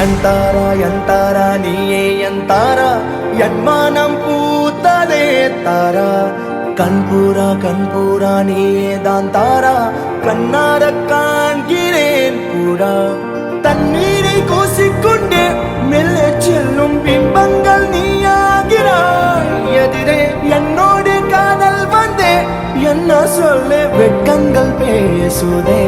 ಎಂತಾರ ಎಂತಾರ ನೀಯೇ ಎಂತಾರ என்மானம் பூத்ததே தாரா கண்பூரா கண்பூரா நீயே தான் தாரா கண்ணார காண்கிறேன் கூடா தண்ணீரை கூசிக்கொண்டே மெல்ல செல்லும் பிம்பங்கள் நீயாகிறாய் எதிரே என்னோடு காதல் வந்தே என்ன சொல்ல வெட்கங்கள் பேசுதே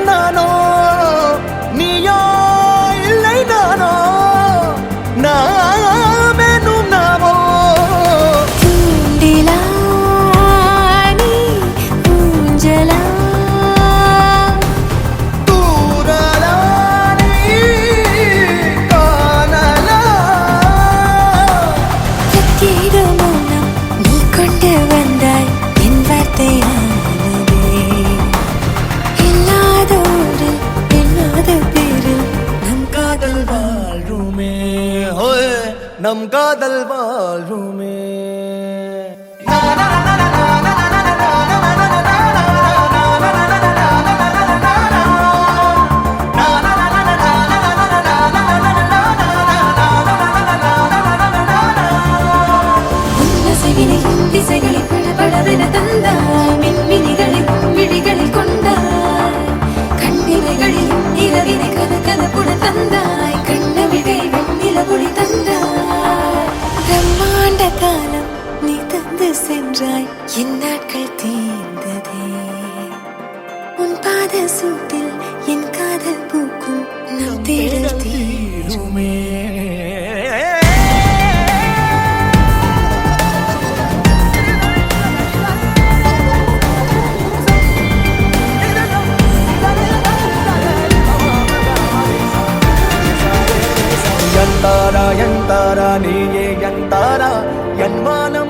நானோ நீயோ இல்லை நானோ நாமெனும் நாமோ தூண்டிலா நீ ஊஞ்சலா தூரலா நீ காணலா பிரத்யேக மௌனம் நீ கொண்டு வந்தாய் என் வார்த்தையா நம் காதல் வாழ்வுமே திசைகளை படபடவென தந்தாய் மின்மினிகளை விழிகளில் கொண்டாய் கண்ணிலைகளில் இரவினை கலகலப்புடன் தந்தாய் கண்ணவிழை வெண்ணிலவொளி தந்தாய் பிரம்மாண்ட காலம் நீ தந்து சென்றாய் என் நாட்கள் தீர்ந்ததே உன் பாத சூட்டில் என் காதல் பூக்கும் நம் தேடல் தீருமே ಎಂತಾರ ಎಂತಾರ ನೀಯೇ ಎಂತಾರ ಎನ್ಮಾನ